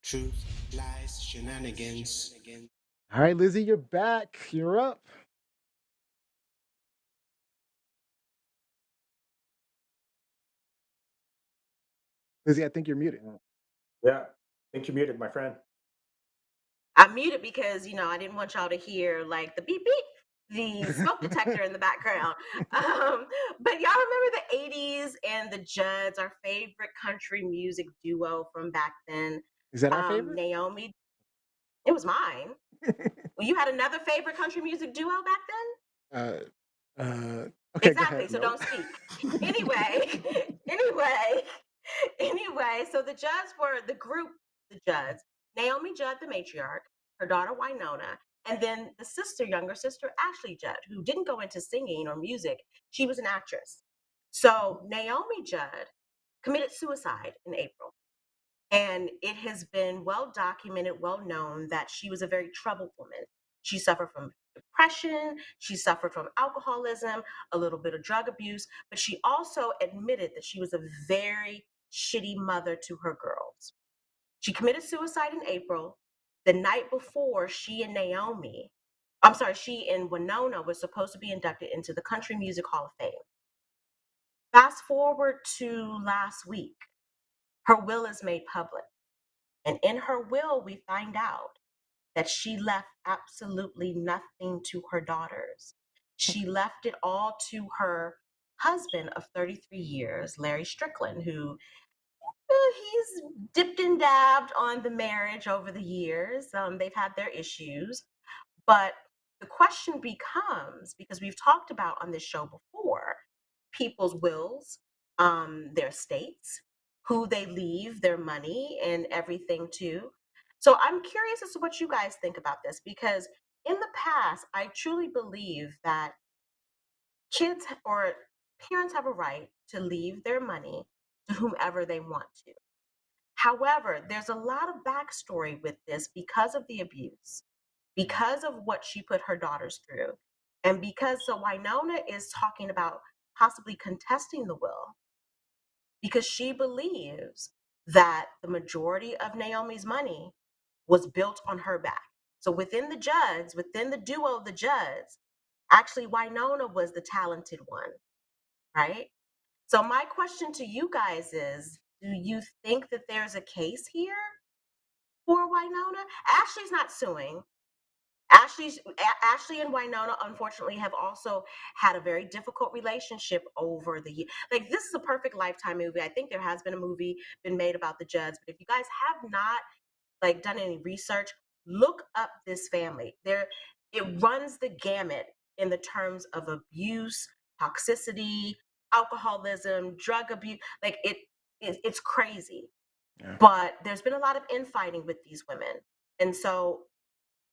Truth, lies, shenanigans. All right, Lizzie, you're back. You're up. Lizzie, I think you're muted. Yeah, I think you're muted, my friend. I'm muted because, I didn't want y'all to hear like the beep beep, the smoke detector in the background. But y'all remember the 80s and the Judds, our favorite country music duo from back then. Is that our favorite? Naomi, it was mine. Well, you had another favorite country music duo back then? Okay, go Exactly. ahead. So Nope. don't speak. Anyway, anyway, so the Judds were the group, the Judds, Naomi Judd, the matriarch, her daughter Wynona, and then the younger sister, Ashley Judd, who didn't go into singing or music. She was an actress. So Naomi Judd committed suicide in April. And it has been well documented, well known that she was a very troubled woman. She suffered from depression, she suffered from alcoholism, a little bit of drug abuse, but she also admitted that she was a very shitty mother to her girls. She committed suicide in April. The night before, she and Wynona were supposed to be inducted into the Country Music Hall of Fame. Fast forward to last week, her will is made public. And in her will, we find out that she left absolutely nothing to her daughters. She left it all to her husband of 33 years, Larry Strickland, who he's dipped and dabbed on the marriage over the years. They've had their issues. But the question becomes, because we've talked about on this show before, people's wills, their estates, who they leave their money and everything to. So I'm curious as to what you guys think about this, because in the past, I truly believe that kids or parents have a right to leave their money to whomever they want to. However, there's a lot of backstory with this because of the abuse, because of what she put her daughters through. And because so Wynona is talking about possibly contesting the will because she believes that the majority of Naomi's money was built on her back. So within the Judds, within the duo of the Judds, actually Wynona was the talented one, right? So my question to you guys is, do you think that there's a case here for Wynona? Ashley's not suing. Ashley and Wynona, unfortunately, have also had a very difficult relationship over the year. Like, this is a perfect Lifetime movie. I think there has been a movie been made about the Judds, but if you guys have not like done any research, look up this family. It runs the gamut in the terms of abuse, toxicity, alcoholism, drug abuse. Like it's crazy. Yeah. But there's been a lot of infighting with these women, and so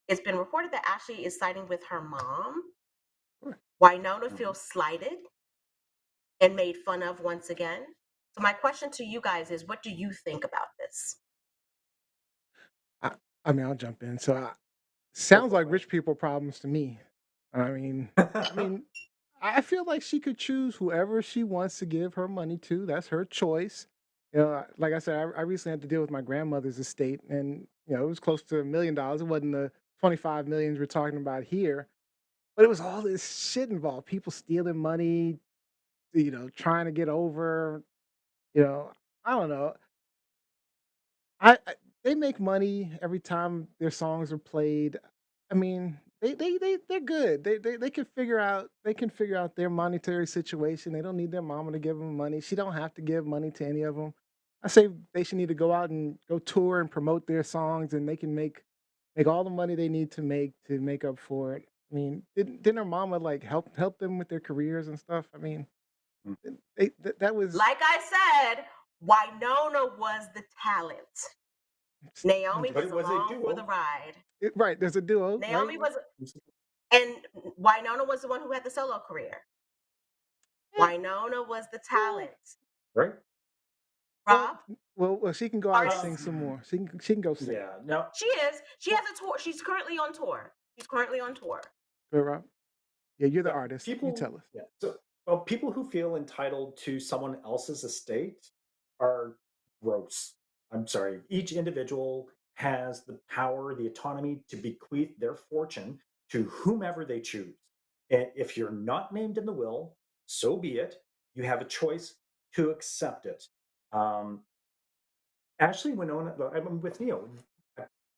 it's been reported that Ashley is siding with her mom. Sure. Wynona feels slighted and made fun of once again. So my question to you guys is, what do you think about this? I mean, I'll jump in. So, Go sounds for like it, rich people problems to me. I mean, I Mike. mean, I feel like she could choose whoever she wants to give her money to. That's her choice. Like I said, I recently had to deal with my grandmother's estate, and it was close to $1 million. It wasn't the 25 millions we're talking about here, but it was all this shit involved. People stealing money, trying to get over. You know, I don't know. I they make money every time their songs are played. I mean, they're good. They can figure out their monetary situation. They don't need their mama to give them money. She don't have to give money to any of them. I say they should need to go out and go tour and promote their songs, and they can make all the money they need to make up for it. I mean, didn't her mama like help them with their careers and stuff? I mean, that was Like I said, Wynona was the talent. I'm Naomi just But was it was a along for the duo. ride. right. There's a duo, right? Naomi was, and Wynona was the one who had the solo career. Eh, Wynona was the well, talent. Right? Well, Rob, she can go out and artist, sing some more. She can go sing. Yeah. Now, she is. She has a tour. She's currently on tour. She's currently on tour. Go, Rob. Yeah, you're the yeah, artist. You people. tell us. Yeah. So, well, people who feel entitled to someone else's estate are gross. I'm sorry. Each individual has the power, the autonomy to bequeath their fortune to whomever they choose. And if you're not named in the will, so be it. You have a choice to accept it. Um, Ashley, Winona, I'm with Neil.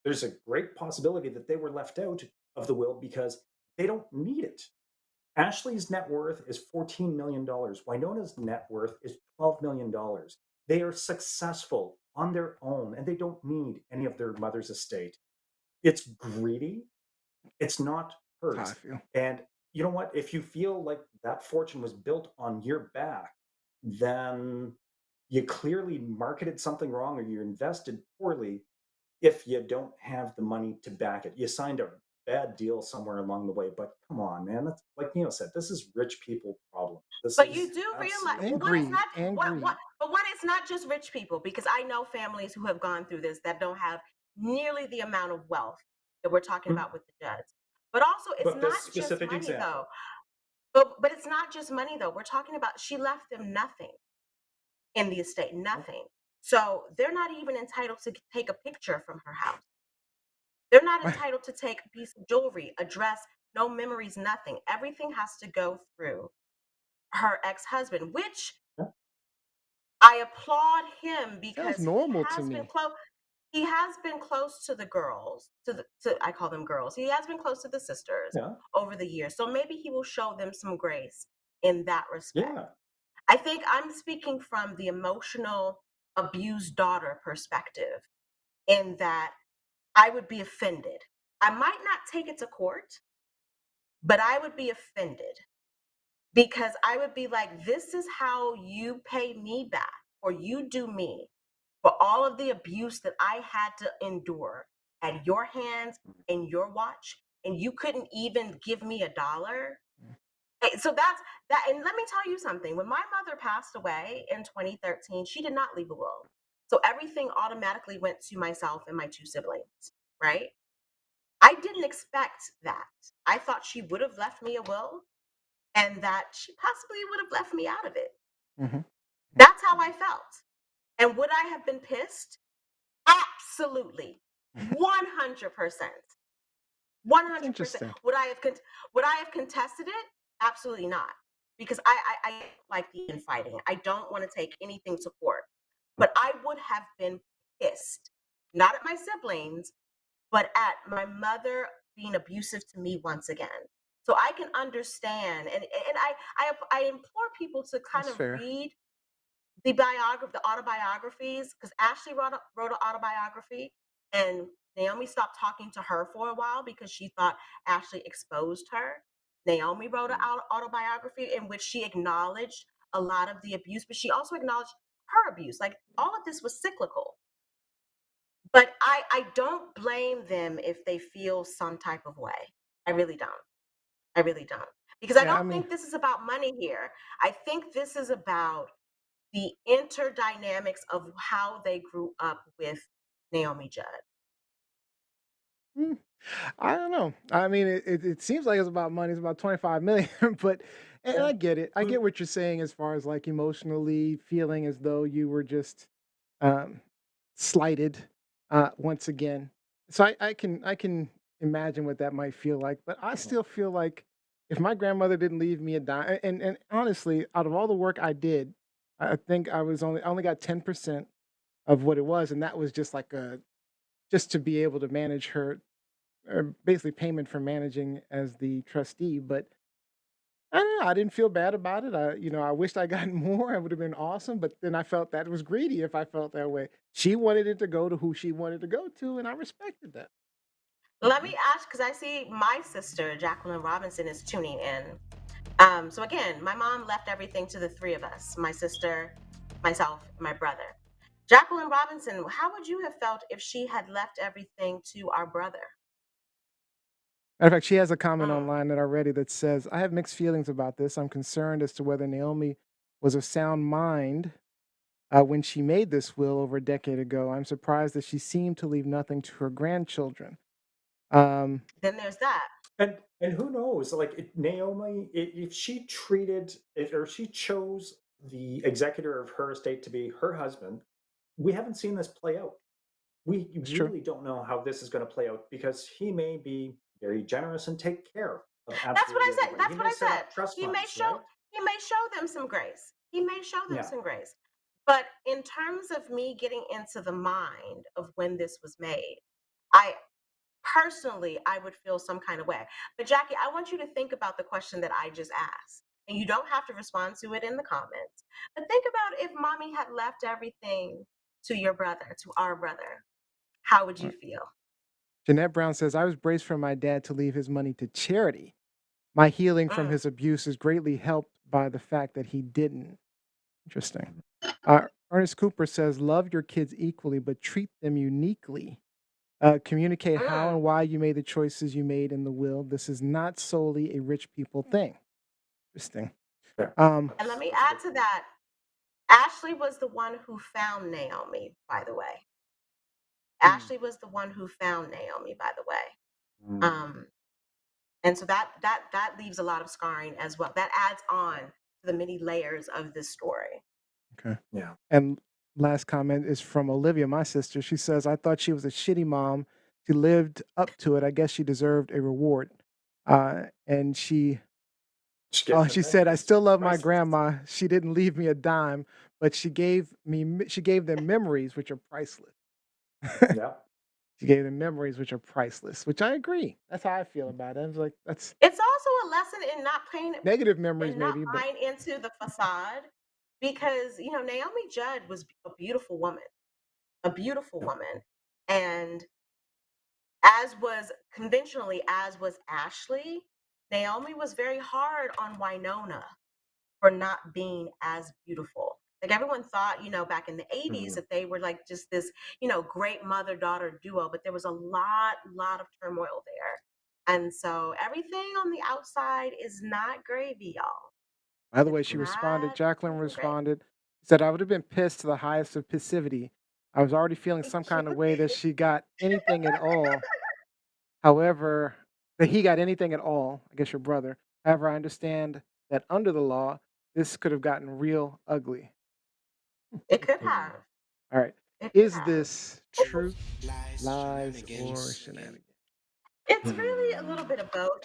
There's a great possibility that they were left out of the will because they don't need it. Ashley's net worth is $14 million. Wynona's net worth is $12 million. They are successful on their own and they don't need any of their mother's estate. It's greedy. It's not That's how I hers. feel. And you know what? If you feel like that fortune was built on your back, then you clearly marketed something wrong or you invested poorly if you don't have the money to back it. You signed a bad deal somewhere along the way, but come on, man. That's like Neil said, this is rich people problem. This But you is do realize, absolutely And well, one, it's greed. not And greed. but one, it's not just rich people, because I know families who have gone through this that don't have nearly the amount of wealth that we're talking Mm. about with the Judds. But also, it's But not this just specific money though. example, But it's not just money though. We're talking about, she left them nothing in the estate, oh, nothing. So they're not even entitled to take a picture from her house. They're not entitled to take a piece of jewelry, a dress, no memories, nothing. Everything has to go through her ex-husband, which yeah, I applaud him Sounds because normal to me. he has been close to the girls, I call them girls. He has been close to the sisters yeah, over the years. So maybe he will show them some grace in that respect. yeah. I think I'm speaking from the emotional abused daughter perspective, in that I would be offended. I might not take it to court, but I would be offended, because I would be like, this is how you pay me back, or you do me, for all of the abuse that I had to endure at your hands and your watch, and you couldn't even give me $1. So that's that. And let me tell you something. When my mother passed away in 2013, she did not leave a will. So everything automatically went to myself and my two siblings, right? I didn't expect that. I thought she would have left me a will, and that she possibly would have left me out of it. Hmm. That's how I felt. And would I have been pissed? Absolutely. 100%. It's 100%. interesting. Would I have contested it? Absolutely not. Because I don't like the infighting. I don't want to take anything to court. But I would have been pissed, not at my siblings, but at my mother being abusive to me once again. So I can understand, and I implore people to kind That's of fair. read the autobiographies, because Ashley wrote an autobiography, and Naomi stopped talking to her for a while because she thought Ashley exposed her. Naomi wrote an autobiography in which she acknowledged a lot of the abuse, but she also acknowledged her abuse. Like, all of this was cyclical. But I don't blame them if they feel some type of way. I really don't. I really don't. Because I Yeah, I don't mean, think this is about money here. I think this is about the interdynamics of how they grew up with Naomi Judd. mm, I don't know. I mean, it seems like it's about money. It's about 25 million, but and Yeah. I get it. I Mm, get what you're saying as far as like emotionally feeling as though you were just um, slighted once again. So I can imagine what that might feel like. But I mhm, still feel like if my grandmother didn't leave me a dime, and honestly, out of all the work I did, I think I only got 10% of what it was, and that was just like a just to be able to manage her basically payment for managing as the trustee. But I don't know. I didn't feel bad about it. I wished I got more. It would have been awesome. But then I felt that was greedy if I felt that way. She wanted it to go to who she wanted to go to, and I respected that. Let me ask, because I see my sister, Jacqueline Robinson, is tuning in. So again, my mom left everything to the three of us: my sister, myself, and my brother. Jacqueline Robinson, how would you have felt if she had left everything to our brother? Matter of fact, she has a comment Mm. online that I read that says, "I have mixed feelings about this. I'm concerned as to whether Naomi was of sound mind when she made this will over a decade ago. I'm surprised that she seemed to leave nothing to her grandchildren." Um, Then there's that. and who knows? Like Naomi, if she treated it, or she chose the executor of her estate to be her husband, we haven't seen this play out. we It's true. really don't know how this is going to play out because he may be very generous and take care of That's what I absolutely said. everybody. He That's what may I set said. up trust He may funds, show right? he may show them some grace. He may show them Yeah. some grace. But in terms of me getting into the mind of when this was made, I personally I would feel some kind of way. But Jackie, I want you to think about the question that I just asked. And you don't have to respond to it in the comments. But think about if mommy had left everything to your brother, to our brother. How would you Right. feel? Jeanette Brown says, I was braced for my dad to leave his money to charity. My healing from Mm. his abuse is greatly helped by the fact that he didn't. Interesting. Ernest Cooper says, love your kids equally, but treat them uniquely. Communicate how Mm. and why you made the choices you made in the will. This is not solely a rich people thing. Interesting. Yeah. Um, And let me That's a add good to point. that. Ashley was the one who found Naomi, by the way. mm, Ashley was the one who found Naomi, by the way. Mm. Um, and so that leaves a lot of scarring as well. That adds on to the many layers of this story. okay. Yeah. And last comment is from Olivia, my sister. She says, I thought she was a shitty mom. She lived up to it. I guess she deserved a reward. And She gets the she said, I memories. still love my Priceless. grandma. She didn't leave me a dime, but she gave them memories which are priceless. Yeah. She gave them memories which are priceless, which I agree. That's how I feel about it. I was like, that's It's also a lesson in not playing negative memories, and not maybe, but buying into the facade because Naomi Judd was a beautiful woman, a beautiful Yep. woman. And as was Ashley, Naomi was very hard on Wynona for not being as beautiful. Like everyone thought, back in the 80s Mhm. that they were like just this, great mother-daughter duo, but there was a lot of turmoil there. And so everything on the outside is not gravy, y'all. by the way, It's she responded. not Jacqueline even gravy. responded, said, I would have been pissed to the highest of passivity. I was already feeling Thank some you. kind of way that she got anything at all. However, that he got anything at all, I guess your brother. However, I understand that under the law, this could have gotten real ugly. It could Okay. Mhm. have. All right. It could Is have. this Truth, truth, lies, lies, or shenanigans. shenanigans? It's really a little Hmm. bit of both.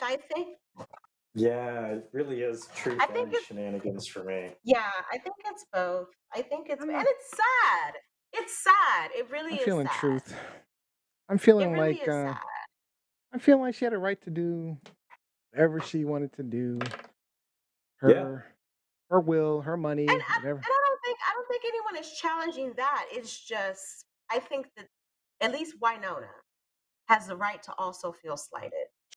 Yeah, it really is I truth think and it's shenanigans for me. Yeah, I think it's both. I think I it's don't and know. it's sad. It's sad. It really I'm is feeling sad. truth. I'm It feeling really like is sad. I'm feeling like she had a right to do whatever she wanted to do. Yeah. Her her will, her And money, I, whatever. and I don't think anyone is challenging that. It's just I think that at least Wynonna has the right to also feel slighted.